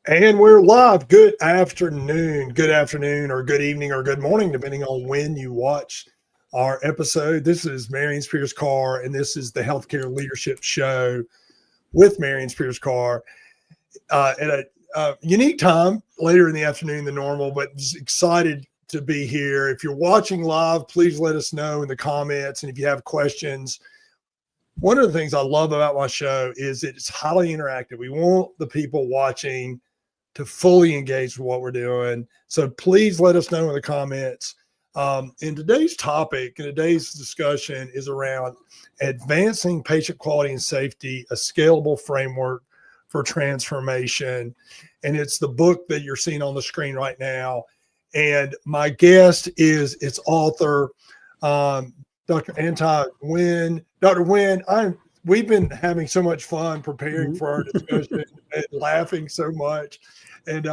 And we're live. Good afternoon, or good evening, or good morning, depending on when you watch our episode. This is Marion Spears Carr, and this is the Healthcare Leadership Show with Marion Spears Carr at a unique time later in the afternoon than normal, but just excited to be here. If you're watching live, please let us know in the comments. And if you have questions, one of the things I love about my show is it's highly interactive. We want the people watching to fully engage with what we're doing. So please let us know in the comments. In today's topic, in today's discussion is around advancing patient quality and safety, a scalable framework for transformation. And it's the book that you're seeing on the screen right now. And my guest is its author, Dr. Anti Nguyen. Dr. Nguyen, we've been having so much fun preparing for our discussion and laughing so much. And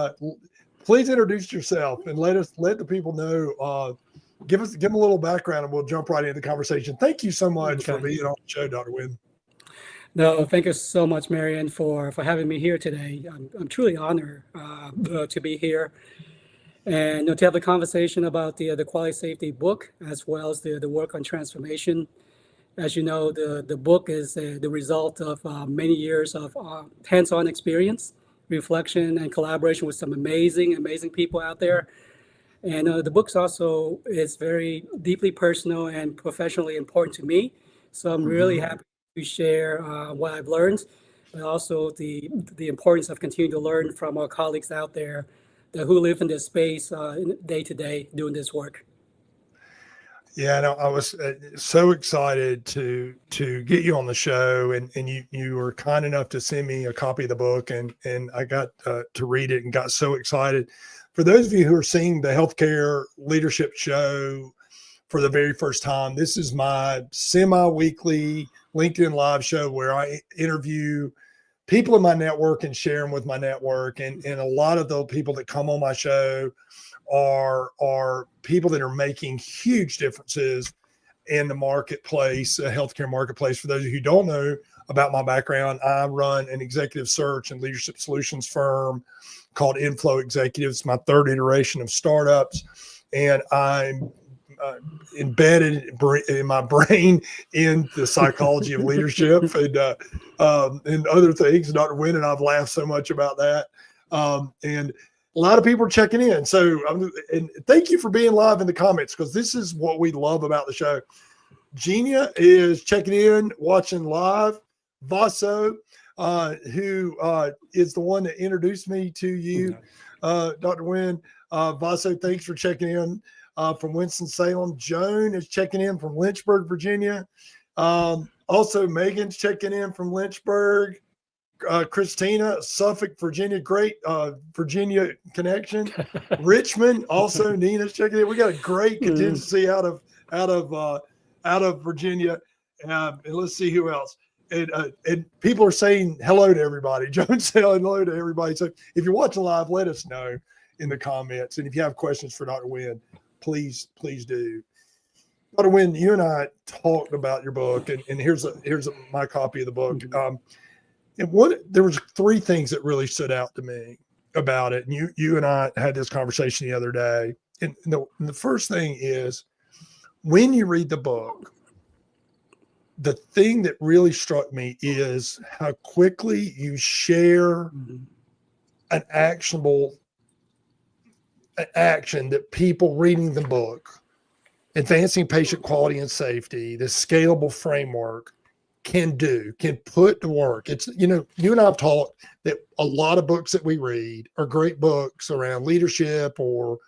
please introduce yourself and let the people know. Give them a little background, and we'll jump right into the conversation. Thank you so much for being on the show, Dr. Nguyen. No, thank you so much, Marion, for having me here today. I'm truly honored to be here and to have a conversation about the quality safety book as well as the work on transformation. As you know, the book is the result of many years of hands-on experience, reflection, and collaboration with some amazing people out there. And the book's also is very deeply personal and professionally important to me. So I'm really happy to share what I've learned, but also the importance of continuing to learn from our colleagues out there who live in this space day to day doing this work. Yeah, no, I was so excited to get you on the show, and you were kind enough to send me a copy of the book, and I got to read it and got so excited. For those of you who are seeing the Healthcare Leadership Show for the very first time, this is my semi-weekly LinkedIn Live show where I interview people in my network and share them with my network, and a lot of the people that come on my show are people that are making huge differences in the marketplace, healthcare marketplace. For those of you who don't know about my background, I run an executive search and leadership solutions firm called Inflow Executives, my third iteration of startups. And I'm embedded in my brain in the psychology of leadership and other things. Dr. Nguyen and I've laughed so much about that. And a lot of people are checking in. So, and thank you for being live in the comments, because this is what we love about the show. Genia is checking in, watching live. Vaso, who is the one that introduced me to you, Dr. Nguyen. Vaso, thanks for checking in from Winston-Salem. Joan is checking in from Lynchburg, Virginia. Also, Megan's checking in from Lynchburg. Christina, Suffolk, Virginia, great Virginia connection. Richmond, also Nina's checking in. We got a great contingency out of Virginia. And let's see who else. And people are saying hello to everybody. Joan's saying hello to everybody. So if you're watching live, let us know in the comments. And if you have questions for Dr. Nguyen, please do. Dr. Nguyen, you and I talked about your book, and here's my copy of the book. And there was three things that really stood out to me about it. And you and I had this conversation the other day. And the first thing is, when you read the book, the thing that really struck me is how quickly you share an actionable action that people reading the book, advancing patient quality and safety, the scalable framework, can put to work. It's, you and I have talked that a lot of books that we read are great books around leadership or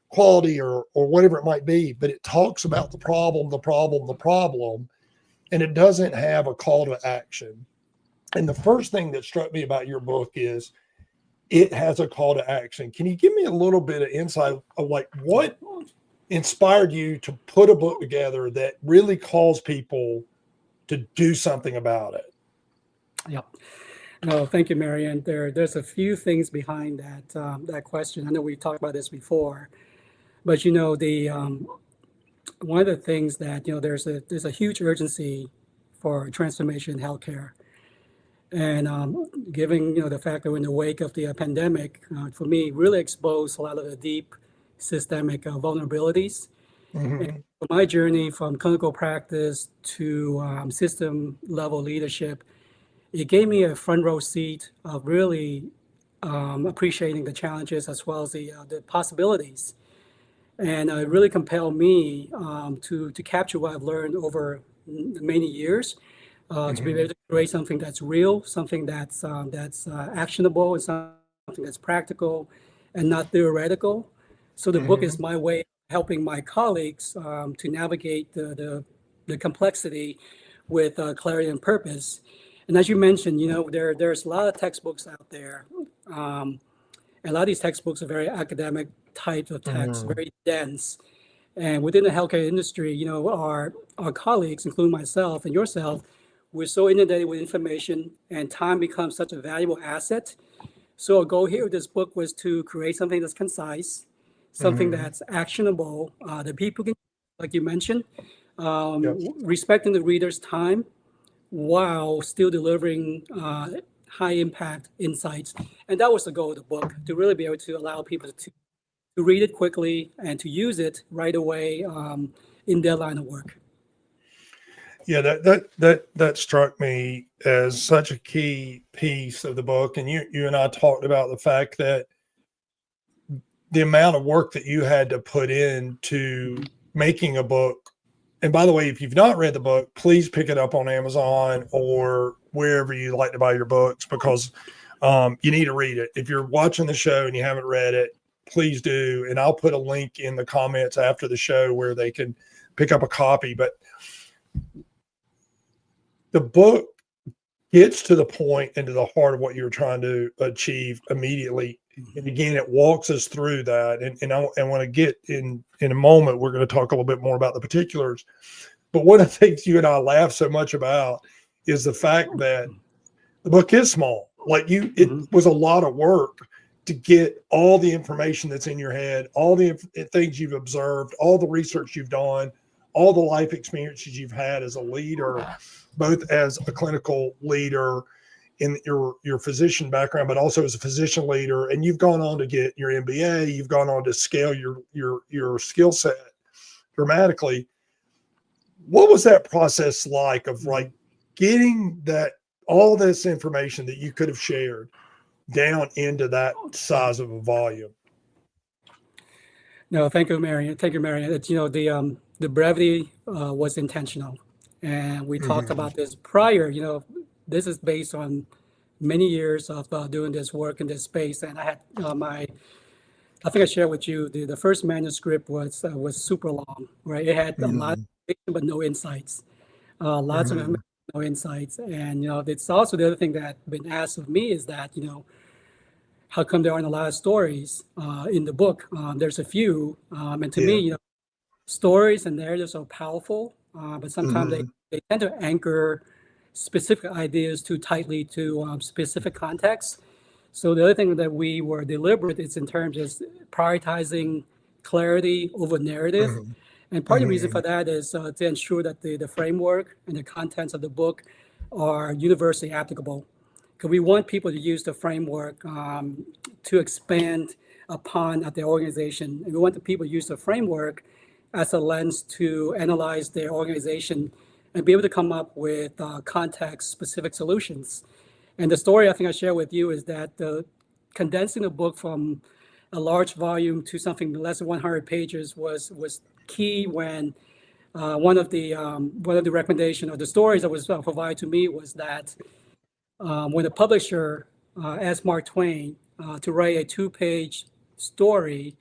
quality or whatever it might be, but it talks about the problem, and it doesn't have a call to action. And the first thing that struck me about your book is it has a call to action. Can you give me a little bit of insight of like what inspired you to put a book together that really calls people to do something about it? Yep. No, thank you, Marion. There's a few things behind that question. I know we've talked about this before, but the one of the things that there's a huge urgency for transformation in healthcare, And given the fact that we're in the wake of the pandemic, for me, really exposed a lot of the deep systemic vulnerabilities. And Hmm. my journey from clinical practice to system level leadership, it gave me a front row seat of really appreciating the challenges as well as the possibilities. And it really compelled me to capture what I've learned over many years, to be Hmm. able to create something that's real, something that's actionable, and something that's practical and not theoretical. So the book is Hmm. my way of helping my colleagues to navigate the complexity with clarity and purpose. And as you mentioned, there's a lot of textbooks out there. Um, and a lot of these textbooks are very academic types of texts, Hmm. very dense. And within the healthcare industry, our colleagues, including myself and yourself, we're so inundated with information, and time becomes such a valuable asset. So a goal here with this book was to create something that's concise, something Hmm. that's actionable, that people can, like you mentioned, Yep. respecting the reader's time while still delivering high impact insights. And that was the goal of the book, to really be able to allow people to read it quickly and to use it right away in their line of work. Yeah, that struck me as such a key piece of the book. And you and I talked about the fact that the amount of work that you had to put into making a book. And by the way, if you've not read the book, please pick it up on Amazon or wherever you like to buy your books, because you need to read it. If you're watching the show and you haven't read it, please do. And I'll put a link in the comments after the show where they can pick up a copy. But the book gets to the point and to the heart of what you're trying to achieve immediately. And again, it walks us through that. And I want to get in a moment, we're going to talk a little bit more about the particulars. But one of the things you and I laugh so much about is the fact that the book is small. It Mhm. was a lot of work to get all the information that's in your head, all the things you've observed, all the research you've done, all the life experiences you've had as a leader, both as a clinical leader in your physician background, but also as a physician leader. And you've gone on to get your MBA, you've gone on to scale your skill set dramatically. What was that process like of like getting that all this information that you could have shared down into that size of a volume? No, thank you, Marion. Thank you, Marion. It's, the brevity was intentional. And we talked Mm-hmm. about this prior, this is based on many years of doing this work in this space. And I had I think I shared with you, the first manuscript was super long, right? It had a lot of Mm-hmm. information, but no insights, lots of Mm-hmm. information, no insights. And, it's also the other thing that been asked of me is that, how come there aren't a lot of stories in the book? There's a few. And to me, Yeah. stories and narratives are powerful, but sometimes Mm-hmm. they tend to anchor specific ideas too tightly to specific contexts. So the other thing that we were deliberate is in terms of prioritizing clarity over narrative. Mm-hmm. And part of the reason Mm-hmm. for that is to ensure that the framework and the contents of the book are universally applicable. Because we want people to use the framework to expand upon at their organization. And we want the people to use the framework as a lens to analyze their organization and be able to come up with context-specific solutions. And the story I think I share with you is that condensing the book from a large volume to something less than 100 pages was key when one of the recommendation or the stories that was provided to me was that when the publisher asked Mark Twain to write a two-page story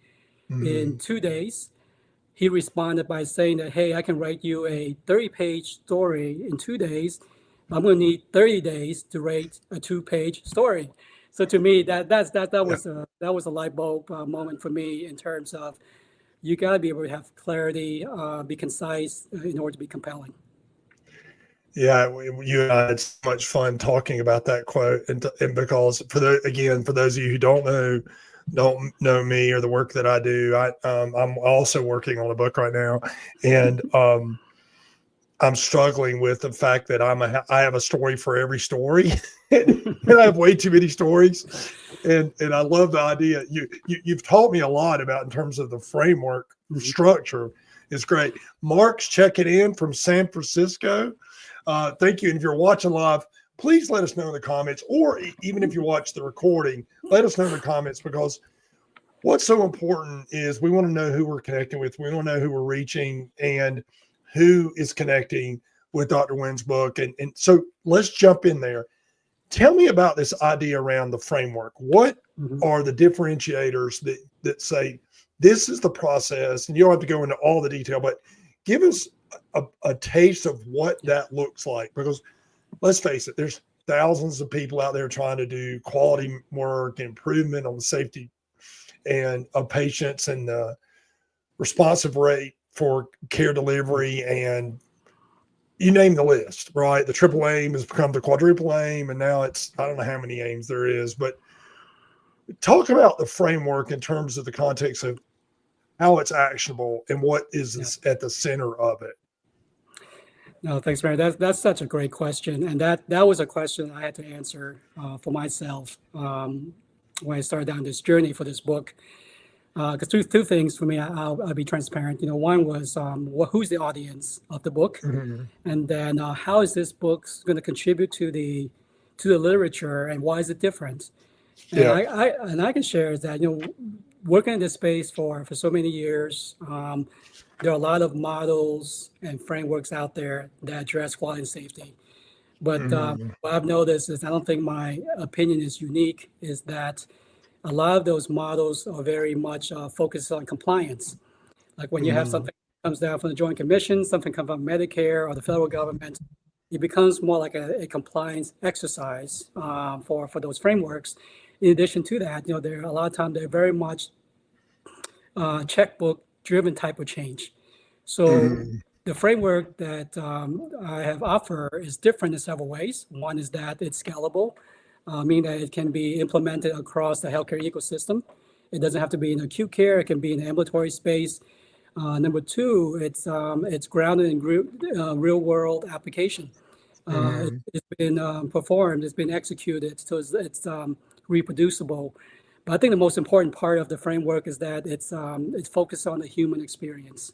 in Mm-hmm. 2 days, he responded by saying that, hey, I can write you a 30-page story in 2 days. I'm going to need 30 days to write a two-page story. So to me, Yeah. that was a light bulb moment for me in terms of you got to be able to have clarity, be concise in order to be compelling. Yeah, you and I had so much fun talking about that quote, and because for those of you who don't know me or the work that I do, I'm also working on a book right now, and I'm struggling with the fact that I have a story for every story, and I have way too many stories. And I love the idea. You've taught me a lot about in terms of the framework structure. It's great. Mark's checking in from San Francisco. Thank you. And if you're watching live, please let us know in the comments, or even if you watch the recording, let us know in the comments, because what's so important is we want to know who we're connecting with. We want to know who we're reaching and who is connecting with Dr. Wynn's book. And so let's jump in there. Tell me about this idea around the framework. What are the differentiators that say this is the process? And you don't have to go into all the detail, but give us a taste of what that looks like. Because let's face it, there's thousands of people out there trying to do quality work, improvement on the safety and of patients and the responsive rate for care delivery, and you name the list, right? The triple aim has become the quadruple aim, and now it's, I don't know how many aims there is, but talk about the framework in terms of the context of how it's actionable and what is at the center of it. No, thanks, Mary. That's such a great question, and that was a question I had to answer for myself when I started down this journey for this book. Because two things for me, I'll be transparent. One was who's the audience of the book, and then how is this book going to contribute to the literature, and why is it different? And I can share that working in this space for so many years, there are a lot of models and frameworks out there that address quality and safety. But what I've noticed is, I don't think my opinion is unique, is that a lot of those models are very much focused on compliance. Like when you have something that comes down from the Joint Commission, something comes from Medicare or the federal government, it becomes more like a compliance exercise for those frameworks. In addition to that, there a lot of times they're very much checkbook driven type of change. So the framework that I have offered is different in several ways. One is that it's scalable, meaning that it can be implemented across the healthcare ecosystem. It doesn't have to be in acute care. It can be in the ambulatory space. Number two, it's grounded in real world application. It's been performed, it's been executed, so it's reproducible. But I think the most important part of the framework is that it's focused on the human experience.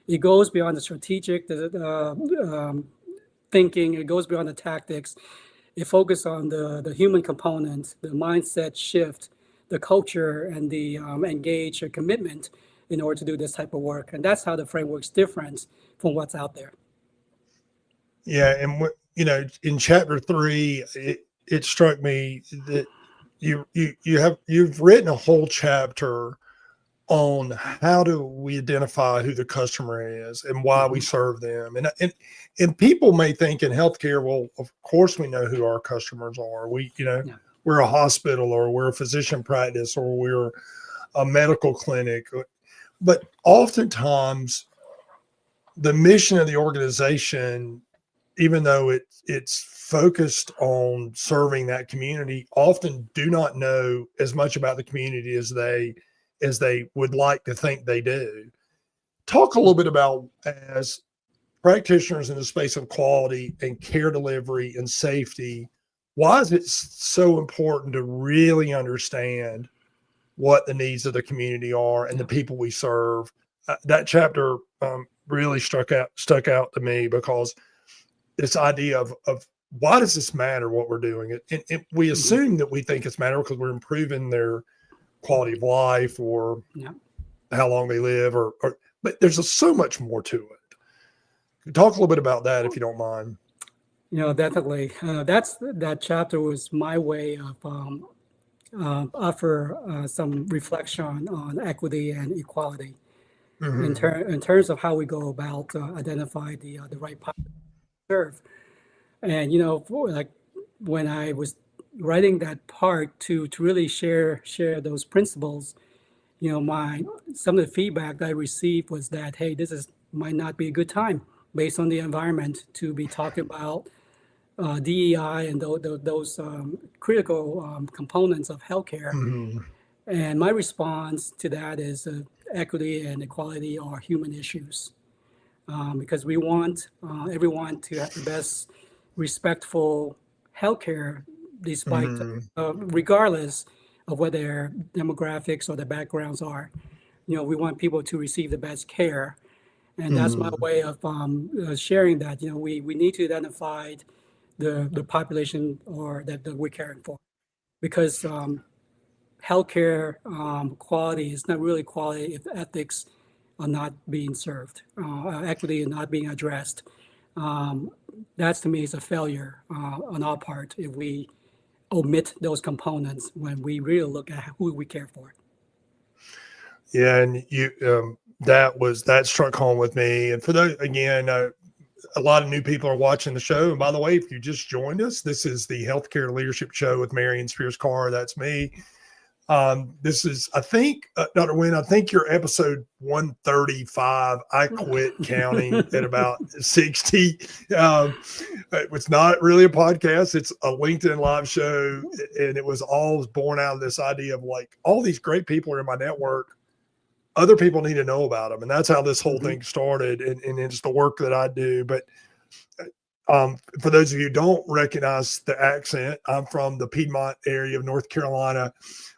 It goes beyond the strategic thinking. It goes beyond the tactics. It focuses on the human component, the mindset shift, the culture, and the engage or commitment in order to do this type of work. And that's how the framework's different from what's out there. Yeah, and in chapter 3, it struck me that you've written a whole chapter on how do we identify who the customer is and why we serve them. And people may think in healthcare, well, of course we know who our customers are. We're a hospital, or we're a physician practice, or we're a medical clinic. But oftentimes the mission of the organization, even though it's focused on serving that community, often do not know as much about the community as they would like to think they do. Talk a little bit about, as practitioners in the space of quality and care delivery and safety, why is it so important to really understand what the needs of the community are and the people we serve? That chapter really stuck out to me, because this idea of why does this matter what we're doing? And we assume that we think it's matter because we're improving their quality of life, or how long they live, but there's so much more to it. Talk a little bit about that, if you don't mind. Definitely. That chapter was my way of offer some reflection on equity and equality in terms of how we go about identify the right population to serve. And like when I was writing that part to really share those principles, some of the feedback that I received was that, hey, might not be a good time based on the environment to be talking about DEI and those critical components of healthcare. And my response to that is equity and equality are human issues. because we want everyone to have the best respectful healthcare, despite Mhm. regardless of what their demographics or their backgrounds are. We want people to receive the best care, and that's my Mhm. way of sharing that. We need to identify the population or that we're caring for, because healthcare quality is not really quality if ethics are not being served, equity is not being addressed. Um, that's, to me, is a failure on our part if we omit those components when we really look at who we care for. Yeah, and that struck home with me. And for those, again, a lot of new people are watching the show. And by the way, if you just joined us, this is the Healthcare Leadership Show with Marion Spears Carr. That's me. This is, I think, Dr. Wynn, I think you're episode 135. I quit counting at about 60. It's not really a podcast. It's a LinkedIn live show. And it was all born out of this idea of like, all these great people are in my network. Other people need to know about them. And that's how this whole thing started. And it's the work that I do. But for those of you who don't recognize the accent, I'm from the Piedmont area of North Carolina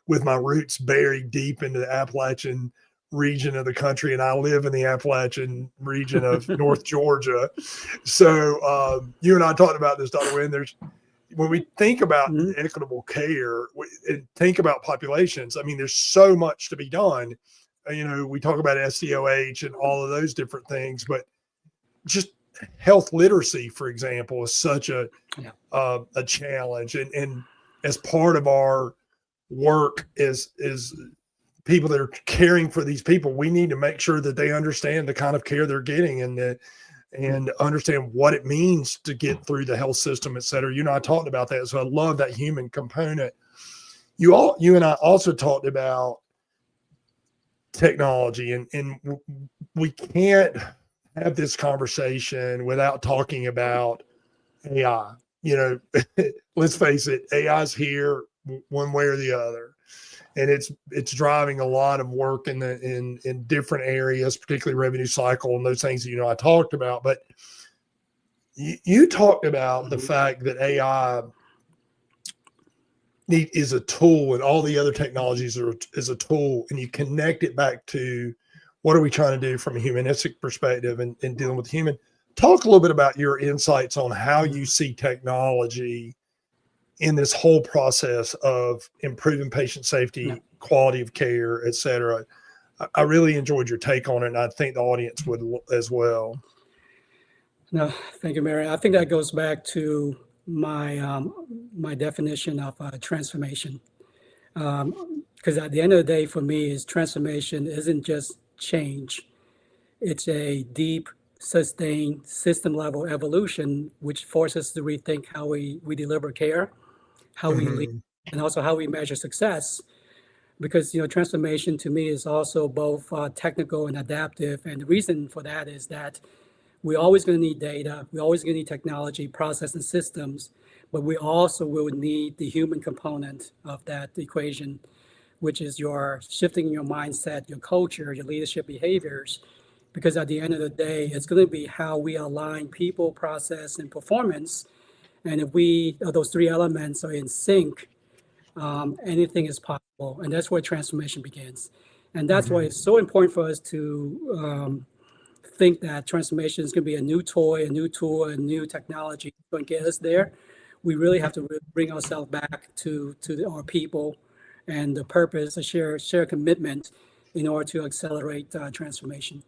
with my roots buried deep into the Appalachian region of the country. And I live in the Appalachian region of North Georgia. So you and I talked about this, Dr. Wynn. When we think about equitable care and think about populations, I mean, there's so much to be done. We talk about SDOH and all of those different things, but just health literacy, for example, is such a challenge. And as part of our work is people that are caring for these people, we need to make sure that they understand the kind of care they're getting and understand what it means to get through the health system, et cetera. I talked about that. So I love that human component. You and I also talked about technology, and we can't have this conversation without talking about AI. Let's face it, AI is here one way or the other, and it's driving a lot of work in different areas, particularly revenue cycle and those things that I talked about. But you talked about the fact that AI is a tool, and all the other technologies is a tool, and you connect it back to what are we trying to do from a humanistic perspective and dealing with human. Talk a little bit about your insights on how you see technology in this whole process of improving patient safety, quality of care, et cetera. I really enjoyed your take on it, and I think the audience would as well. No, thank you, Mary. I think that goes back to my my definition of transformation. Because at the end of the day, for me, is transformation isn't just change. It's a deep, sustained, system-level evolution, which forces us to rethink how we deliver care, how we lead, and also how we measure success. Because transformation to me is also both technical and adaptive. And the reason for that is that we're always going to need data. We're always going to need technology, process, and systems. But we also will need the human component of that equation, which is your shifting your mindset, your culture, your leadership behaviors. Because at the end of the day, it's going to be how we align people, process, and performance. And if those three elements are in sync, anything is possible. And that's where transformation begins. And that's why it's so important for us to think that transformation is going to be a new toy, a new tool, a new technology going to get us there. We really have to bring ourselves back to our people and the purpose, a share commitment in order to accelerate transformation.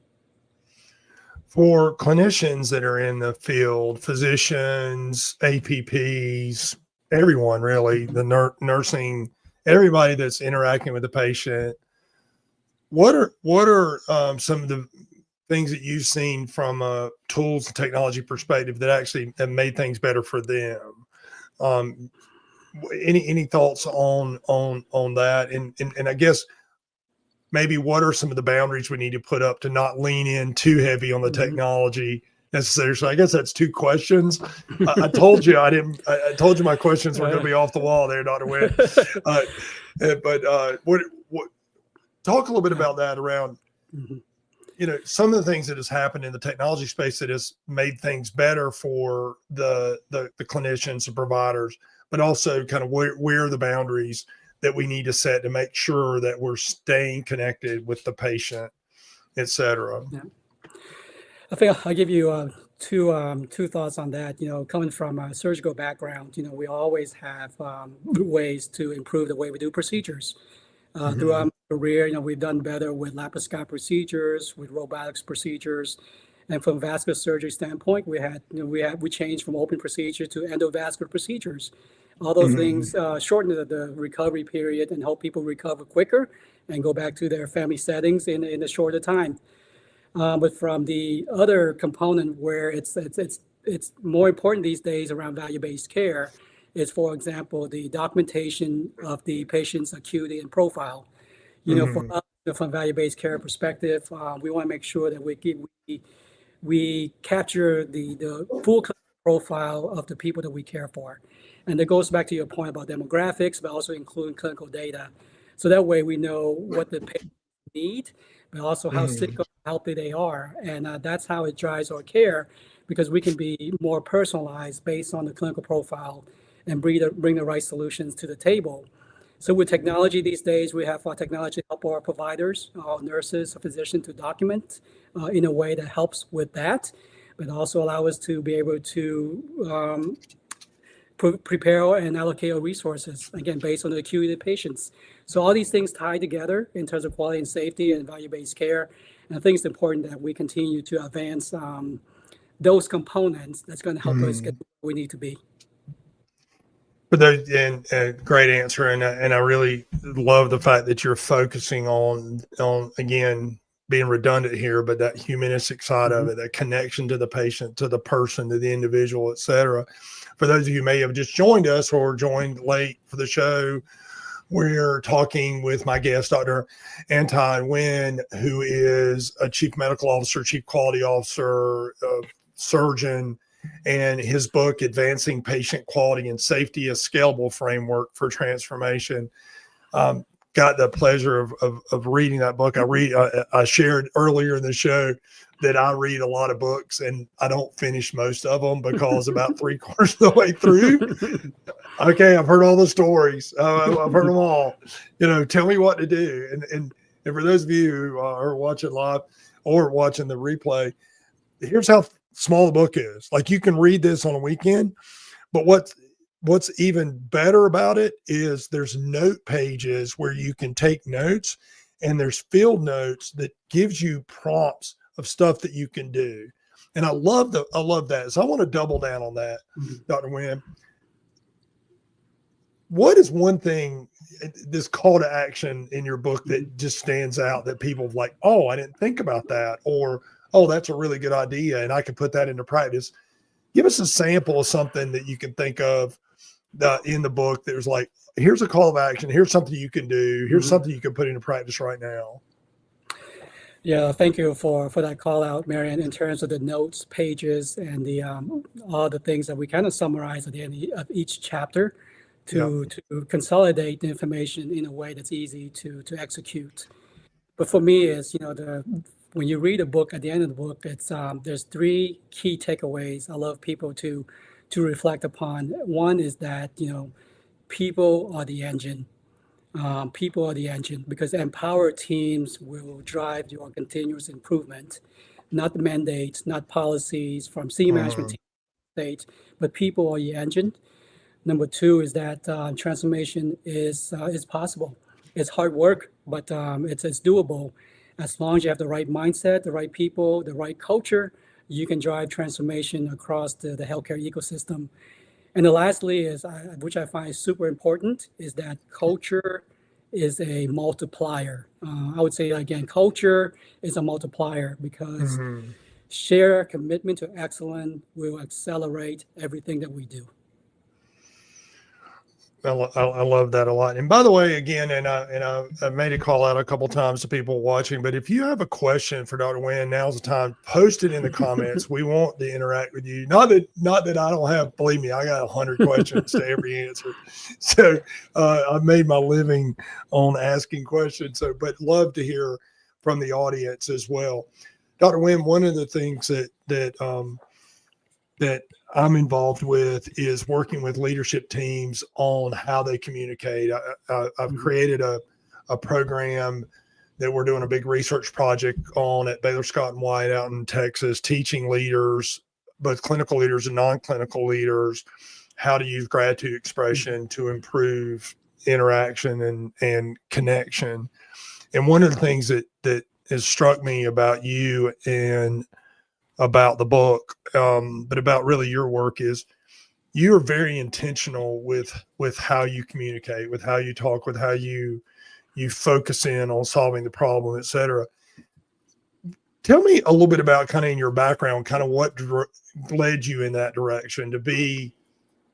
For clinicians that are in the field, physicians, APPs, everyone really, the nursing, everybody that's interacting with the patient, what are some of the things that you've seen from a tools and technology perspective that actually have made things better for them? Any thoughts on that? And I guess maybe what are some of the boundaries we need to put up to not lean in too heavy on the technology necessarily? So I guess that's two questions. I told you I told you my questions were going to be off the wall there, Dr. Wynn. But what talk a little bit about that around some of the things that has happened in the technology space that has made things better for the clinicians and providers, but also kind of where are the boundaries that we need to set to make sure that we're staying connected with the patient, et cetera. Yeah. I think I'll give you two thoughts on that. Coming from a surgical background, we always have ways to improve the way we do procedures. Throughout my career, we've done better with laparoscopic procedures, with robotics procedures, and from vascular surgery standpoint, we changed from open procedure to endovascular procedures. All those things shorten the recovery period and help people recover quicker and go back to their family settings in a shorter time. But from the other component where it's more important these days around value-based care is, for example, the documentation of the patient's acuity and profile. For us, from a value-based care perspective, we want to make sure that we capture the full profile of the people that we care for. And that goes back to your point about demographics, but also including clinical data. So that way we know what the patients need, but also how sick or healthy they are. And that's how it drives our care, because we can be more personalized based on the clinical profile and bring the right solutions to the table. So with technology these days, we have technology to help our providers, our nurses, our physicians to document in a way that helps with that, but also allow us to be able to prepare and allocate our resources, again, based on the acuity of the patients. So all these things tie together in terms of quality and safety and value-based care. And I think it's important that we continue to advance those components that's going to help us get where we need to be. But great answer, and I really love the fact that you're focusing on again, being redundant here, but that humanistic side of it, that connection to the patient, to the person, to the individual, et cetera. For those of you who may have just joined us or joined late for the show, we're talking with my guest, Dr. Anton Nguyen, who is a chief medical officer, chief quality officer, surgeon, and his book, Advancing Patient Quality and Safety, a Scalable Framework for Transformation. Got the pleasure of reading that book. I shared earlier in the show that I read a lot of books and I don't finish most of them because about 3/4 of the way through, okay, I've heard all the stories. I've heard them all. Tell me what to do. And for those of you who are watching live or watching the replay, here's how small the book is. Like, you can read this on a weekend, but what's even better about it is there's note pages where you can take notes, and there's field notes that gives you prompts of stuff that you can do. And I love that. So I want to double down on that, Dr. Nguyen. What is one thing, this call to action in your book, that just stands out that people like, oh, I didn't think about that, or, oh, that's a really good idea and I can put that into practice? Give us a sample of something that you can think of in the book that was like, here's a call to action. Here's something you can do. Here's something you can put into practice right now. Yeah, thank you for that call out, Marian, in terms of the notes pages and the all the things that we kind of summarize at the end of each chapter to consolidate the information in a way that's easy to execute. But for me, is when you read a book, at the end of the book, it's there's 3 key takeaways I love people to reflect upon. One is that people are the engine. People are the engine, because empowered teams will drive your continuous improvement, not the mandates, not policies from senior management team state, but people are the engine. Number 2 is that transformation is possible. It's hard work, but it's doable. As long as you have the right mindset, the right people, the right culture, you can drive transformation across the healthcare ecosystem. And the lastly is, which I find super important, is that culture is a multiplier. I would say, again, culture is a multiplier, because shared commitment to excellence will accelerate everything that we do. I love that a lot. And by the way, again, and I made a call out a couple of times to people watching, but if you have a question for Dr. Nguyen, now's the time. Post it in the comments. We want to interact with you. Not that I don't have, believe me, I got 100 questions to every answer. So I've made my living on asking questions. But love to hear from the audience as well. Dr. Wynn, one of the things that I'm involved with is working with leadership teams on how they communicate. I've created a program that we're doing a big research project on at Baylor Scott and White out in Texas, teaching leaders, both clinical leaders and non-clinical leaders, how to use gratitude expression to improve interaction and connection. And one of the things that has struck me about you and about the book, but about really your work, is you are very intentional with how you communicate, with how you talk, with how you focus in on solving the problem, et cetera. Tell me a little bit about kind of in your background, kind of what led you in that direction to be.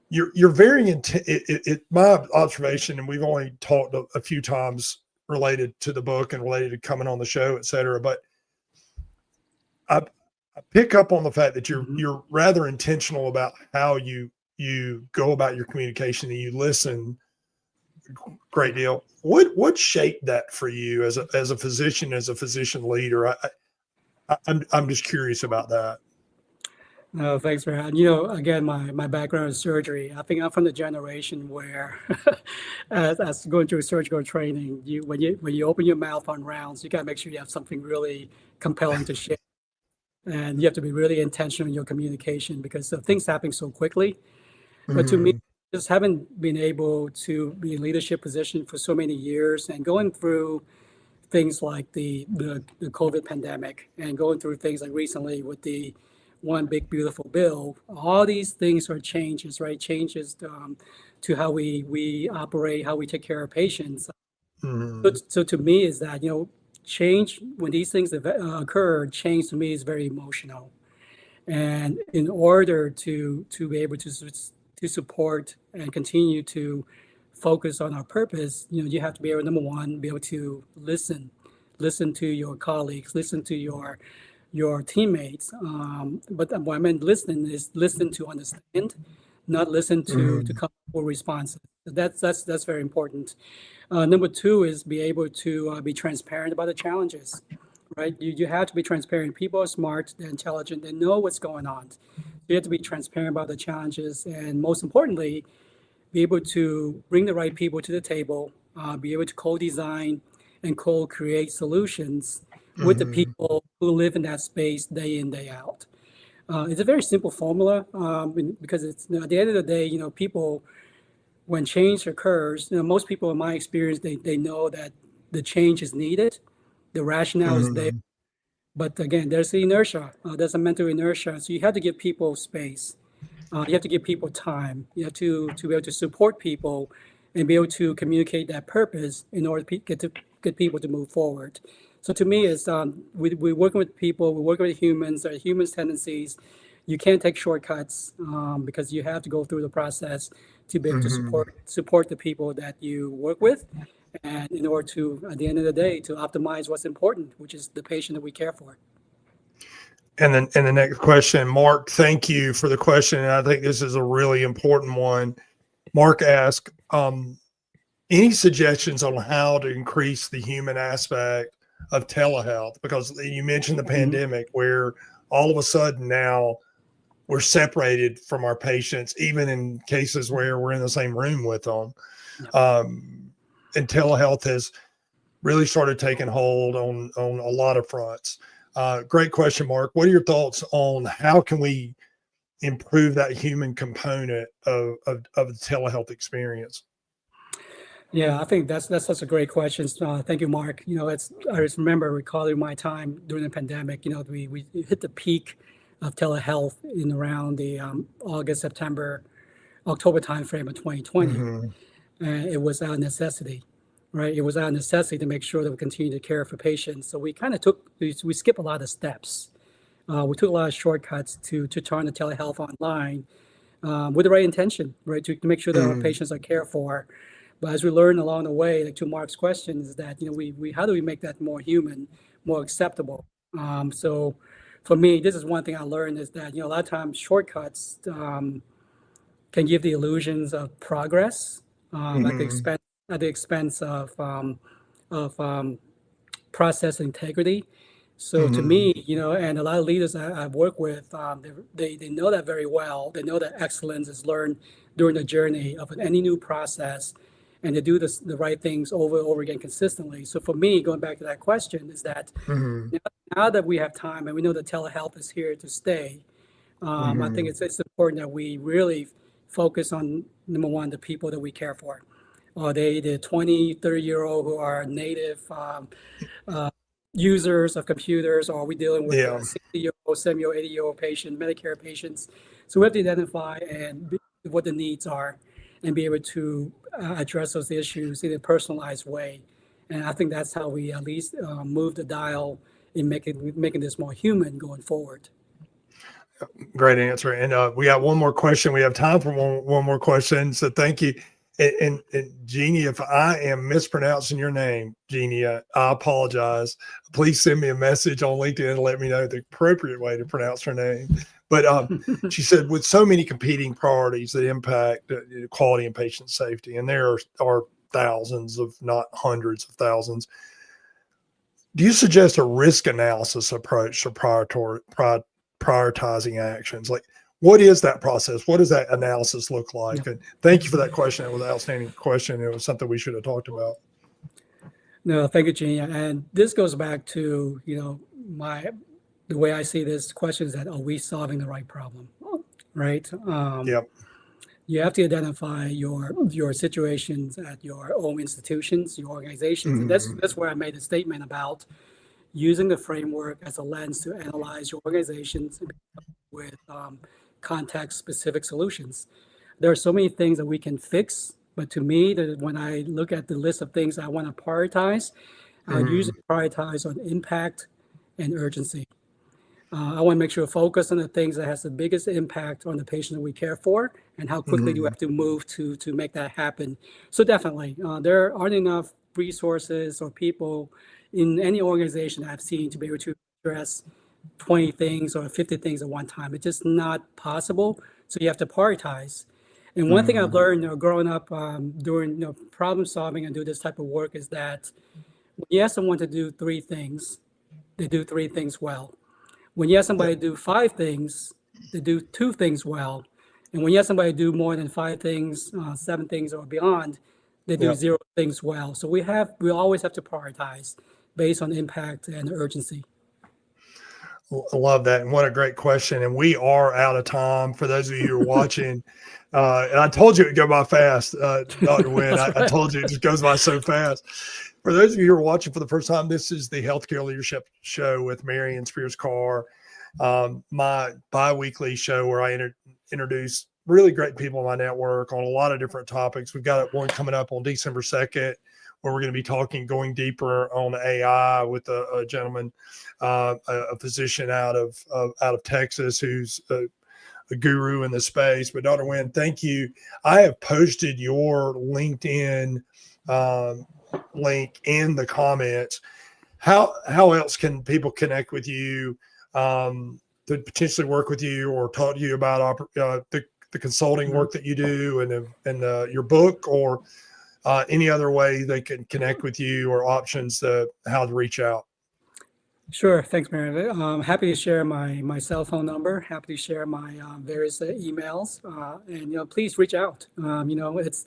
You're very my observation, and we've only talked a few times related to the book and related to coming on the show, et cetera. But I pick up on the fact that you're rather intentional about how you go about your communication and you listen a great deal. What shaped that for you as a physician, as a physician leader? I'm just curious about that. No, thanks for having. Again, my background is surgery. I think I'm from the generation where, as going through surgical training, when you open your mouth on rounds, you got to make sure you have something really compelling to share, and you have to be really intentional in your communication because things happen so quickly. But to me, just having been able to be in leadership position for so many years and going through things like the COVID pandemic and going through things like recently with the one big beautiful bill, all these things are changes, right? Changes to how we operate, how we take care of patients. So to me is that, change, when these things occur, change to me is very emotional. And in order to be able to support and continue to focus on our purpose, you have to be able, number one, be able to listen to your colleagues, listen to your teammates. But what I meant listening is listen to understand, not listen to come up with responses. That's very important. Number two is be able to be transparent about the challenges, right? You have to be transparent. People are smart, they're intelligent, they know what's going on. You have to be transparent about the challenges, and most importantly, be able to bring the right people to the table, be able to co-design and co-create solutions with the people who live in that space day in, day out. It's a very simple formula because it's at the end of the day, people, when change occurs, most people in my experience, they know that the change is needed, the rationale is there. But again, there's the inertia, there's a mental inertia. So you have to give people space. You have to give people time. You have to be able to support people and be able to communicate that purpose in order to get people to move forward. So to me, it's we're working with people, we're working with humans, our humans' tendencies. You can't take shortcuts because you have to go through the process to be able to support the people that you work with, and in order to, at the end of the day, to optimize what's important, which is the patient that we care for. And then, the next question, Mark, thank you for the question. And I think this is a really important one. Mark asked, any suggestions on how to increase the human aspect of telehealth? Because you mentioned the pandemic where all of a sudden now we're separated from our patients, even in cases where we're in the same room with them. And telehealth has really started taking hold on a lot of fronts. Great question, Mark. What are your thoughts on how can we improve that human component of the telehealth experience? Yeah, I think that's such a great question. Thank you, Mark. I just remember recalling my time during the pandemic. We hit the peak of telehealth in around the August, September, October timeframe of 2020, and it was out of necessity, right? It was out of necessity to make sure that we continue to care for patients. So we kind of we skipped a lot of steps. We took a lot of shortcuts to turn the telehealth online with the right intention, right? To make sure that our patients are cared for. But as we learned along the way, like to Mark's question, is that we how do we make that more human, more acceptable? So for me, this is one thing I learned is that a lot of times shortcuts can give the illusions of progress at the expense of process integrity. So to Mhm. me, and a lot of leaders I've worked with, they know that very well. They know that excellence is learned during the journey of any new process, and they do the right things over and over again consistently. So for me, going back to that question, is that Mhm. now, now that we have time and we know that telehealth is here to stay, I think Mhm. it's important that we really focus on, number one, the people that we care for. Are they the 20, 30-year-old who are native uh, users of computers, or are we dealing with Yeah. 60-year-old, 70-year-old, 80-year-old patient, Medicare patients? So we have to identify what the needs are and be able to address those issues in a personalized way. And I think that's how we at least move the dial in making this more human going forward. Great answer. And we got one more question. We have time for one more question. So thank you. And Jeannie, if I am mispronouncing your name, Jeannie, I apologize. Please send me a message on LinkedIn and let me know the appropriate way to pronounce her name. But she said, with so many competing priorities that impact quality and patient safety, and there are thousands, of not hundreds of thousands, do you suggest a risk analysis approach to prioritizing actions? Like, what is that process? What does that analysis look like? Yeah. And thank you for that question. It was an outstanding question. It was something we should have talked about. No, thank you, Gene. And this goes back to, the way I see this question is that, are we solving the right problem? Right? Yep. You have to identify your situations at your own institutions, your organizations. And Mm-hmm. that's where I made a statement about using the framework as a lens to analyze your organizations with context-specific solutions. There are so many things that we can fix, but to me, when I look at the list of things I want to prioritize, I would Mm-hmm. usually prioritize on impact and urgency. I want to make sure to focus on the things that has the biggest impact on the patient that we care for, and how quickly do we Mm-hmm. have to move to make that happen. So definitely, there aren't enough resources or people in any organization I've seen to be able to address 20 things or 50 things at one time. It's just not possible. So you have to prioritize. And one thing I've Mm-hmm. learned, growing up doing problem solving and do this type of work is that when you ask someone to do three things, they do three things well. When you ask somebody to do five things, they do two things well. And when you ask somebody to do more than five things, seven things or beyond, they do Yep. zero things well. So we always have to prioritize based on impact and urgency. I love that. And what a great question. And we are out of time for those of you who are watching. And I told you it'd go by fast, Dr. Wynn. That's I right. told you it just goes by so fast. For those of you who are watching for the first time, this is the Healthcare Leadership Show with Marion Spears Carr, my bi-weekly show where I introduce really great people in my network on a lot of different topics. We've got one coming up on December 2nd, where we're going to be going deeper on AI with a gentleman, a physician out of Texas who's a guru in the space. But Dr. Wynn, thank you. I have posted your LinkedIn link in the comments. How else can people connect with you, to potentially work with you or talk to you about the consulting work that you do and your book, or any other way they can connect with you, or options to how to reach out? Sure. Thanks, Meredith. Happy to share my cell phone number. Happy to share my various emails. And please reach out. It's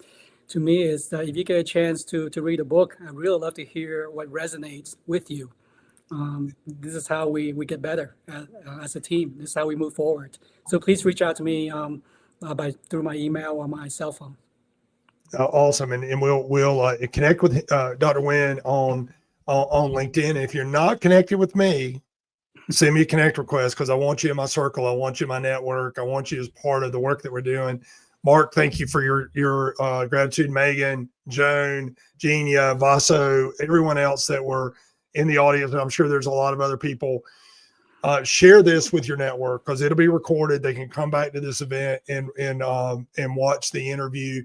to me is that if you get a chance to read a book, I really love to hear what resonates with you. This is how we get better as a team. This is how we move forward. So please reach out to me through my email or my cell phone. Awesome. And we'll connect with Dr. Wynn on LinkedIn. If you're not connected with me, send me a connect request, because I want you in my circle. I want you in my network. I want you as part of the work that we're doing. Mark, thank you for your gratitude. Megan, Joan, Genia, Vaso, everyone else that were in the audience. And I'm sure there's a lot of other people. Share this with your network, because it'll be recorded. They can come back to this event and watch the interview.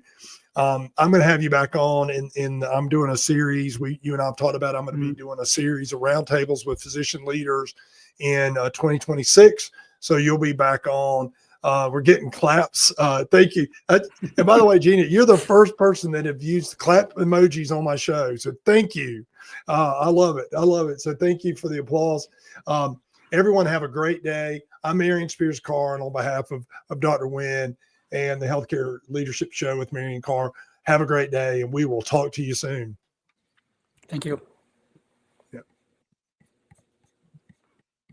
I'm going to have you back on, and I'm doing a series. You and I've talked about. I'm going to be doing a series of roundtables with physician leaders in 2026. So you'll be back on. We're getting claps. Thank you. And by the way, Gina, you're the first person that have used clap emojis on my show. So thank you. I love it. I love it. So thank you for the applause. Everyone have a great day. I'm Marion Spears Carr, and on behalf of Dr. Wynn and the Healthcare Leadership Show with Marion Carr, have a great day, and we will talk to you soon. Thank you.